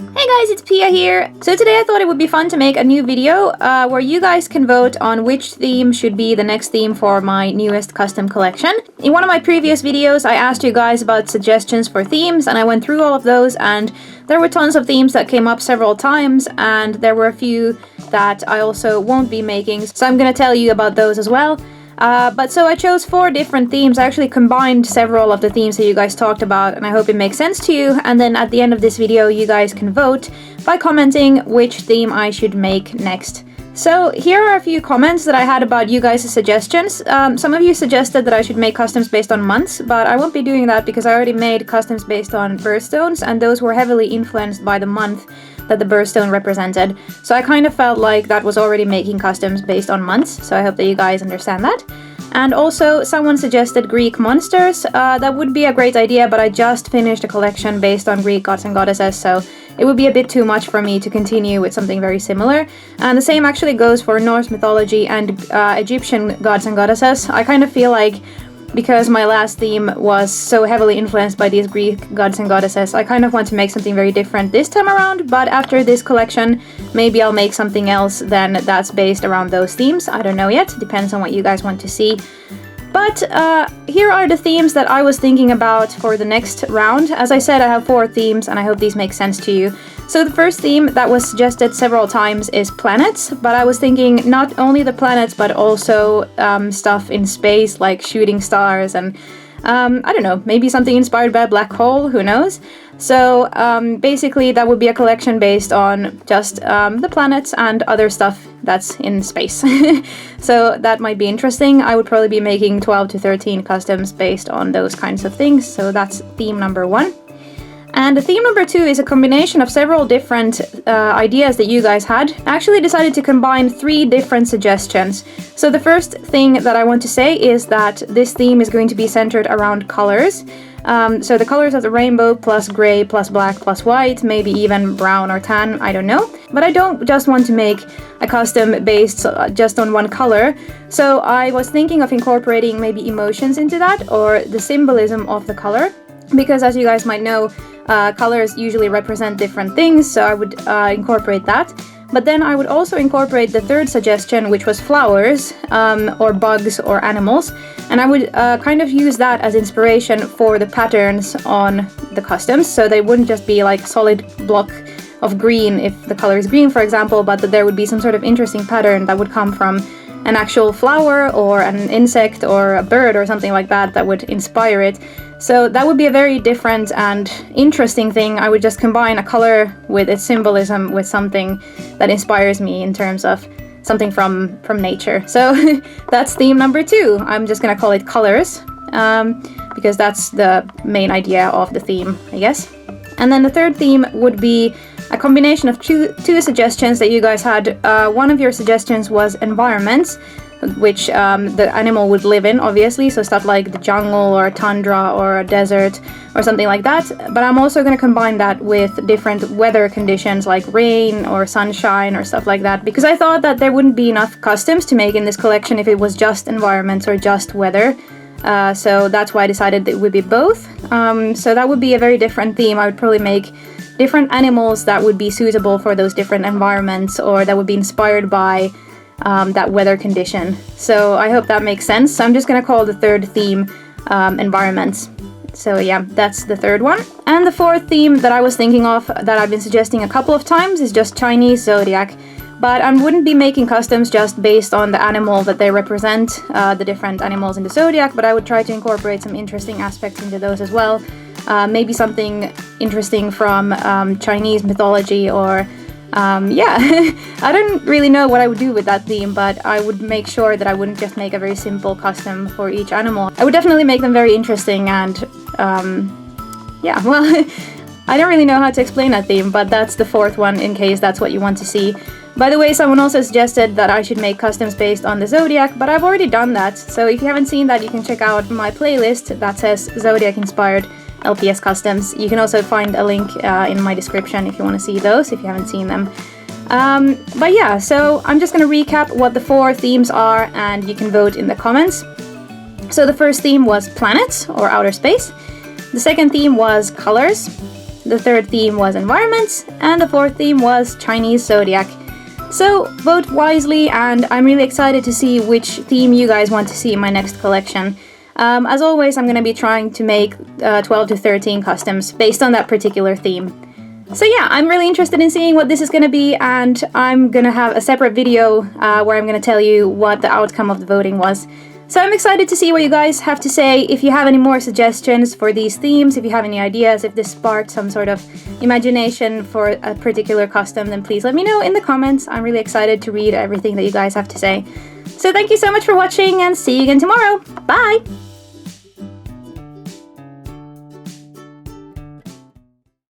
Hey guys, it's Pia here. So today I thought it would be fun to make a new video where you guys can vote on which theme should be the next theme for my newest custom collection. In one of my previous videos I asked you guys about suggestions for themes and I went through all of those, and there were tons of themes that came up several times, and there were a few that I also won't be making, so I'm gonna tell you about those as well. So I chose 4 different themes. I actually combined several of the themes that you guys talked about, and I hope it makes sense to you. And then at the end of this video you guys can vote by commenting which theme I should make next. So here are a few comments that I had about you guys' suggestions. Some of you suggested that I should make customs based on months, but I won't be doing that because I already made customs based on birthstones, and those were heavily influenced by the month that the birthstone represented. So I kind of felt like that was already making customs based on months, so I hope that you guys understand that. And also someone suggested Greek monsters. That would be a great idea, but I just finished a collection based on Greek gods and goddesses, so it would be a bit too much for me to continue with something very similar. And the same actually goes for Norse mythology and Egyptian gods and goddesses. I kind of feel like because my last theme was so heavily influenced by these Greek gods and goddesses, I kind of want to make something very different this time around, but after this collection, maybe I'll make something else then that's based around those themes. I don't know yet, depends on what you guys want to see. But here are the themes that I was thinking about for the next round. As I said, I have 4 themes and I hope these make sense to you. So the first theme that was suggested several times is planets, but I was thinking not only the planets but also stuff in space like shooting stars and I don't know, maybe something inspired by a black hole, who knows? So basically that would be a collection based on just the planets and other stuff that's in space. So that might be interesting. I would probably be making 12 to 13 customs based on those kinds of things. So that's theme number 1. And theme number 2 is a combination of several different ideas that you guys had. I actually decided to combine 3 different suggestions. So the first thing that I want to say is that this theme is going to be centered around colors. So the colors of the rainbow plus gray plus black plus white, maybe even brown or tan, I don't know. But I don't just want to make a custom based just on one color. So I was thinking of incorporating maybe emotions into that, or the symbolism of the color. Because as you guys might know, colors usually represent different things, so I would incorporate that. But then I would also incorporate the third suggestion, which was flowers, or bugs, or animals. And I would kind of use that as inspiration for the patterns on the customs, so they wouldn't just be like a solid block of green if the color is green, for example, but that there would be some sort of interesting pattern that would come from an actual flower or an insect or a bird or something like that that would inspire it. So that would be a very different and interesting thing. I would just combine a color with its symbolism with something that inspires me in terms of something from nature. So that's theme number 2. I'm just gonna call it colors because that's the main idea of the theme, I guess. And then the third theme would be a combination of two suggestions that you guys had. One of your suggestions was environments, which the animal would live in, obviously, so stuff like the jungle or a tundra or a desert or something like that. But I'm also going to combine that with different weather conditions like rain or sunshine or stuff like that, because I thought that there wouldn't be enough customs to make in this collection if it was just environments or just weather. So that's why I decided that it would be both. So that would be a very different theme. I would probably make different animals that would be suitable for those different environments, or that would be inspired by that weather condition. So I hope that makes sense. So I'm just gonna call the third theme environments. So yeah, that's the third one. And the fourth theme that I was thinking of, that I've been suggesting a couple of times, is just Chinese Zodiac. But I wouldn't be making customs just based on the animal that they represent, the different animals in the Zodiac, but I would try to incorporate some interesting aspects into those as well. Maybe something interesting from Chinese mythology, or yeah, I don't really know what I would do with that theme, but I would make sure that I wouldn't just make a very simple custom for each animal. I would definitely make them very interesting, and yeah, well, I don't really know how to explain that theme, but that's the fourth one in case that's what you want to see. By the way, someone also suggested that I should make customs based on the Zodiac, but I've already done that, so if you haven't seen that, you can check out my playlist that says Zodiac inspired LPS customs. You can also find a link in my description if you want to see those, if you haven't seen them. But yeah, so I'm just going to recap what the 4 themes are, and you can vote in the comments. So the first theme was planets or outer space. The second theme was colors. the third theme was environments, and the fourth theme was Chinese Zodiac. So vote wisely, and I'm really excited to see which theme you guys want to see in my next collection. As always, I'm going to be trying to make 12 to 13 customs based on that particular theme. So yeah, I'm really interested in seeing what this is going to be, and I'm going to have a separate video where I'm going to tell you what the outcome of the voting was. So I'm excited to see what you guys have to say. If you have any more suggestions for these themes, if you have any ideas, if this sparked some sort of imagination for a particular custom, then please let me know in the comments. I'm really excited to read everything that you guys have to say. So thank you so much for watching, and see you again tomorrow. Bye!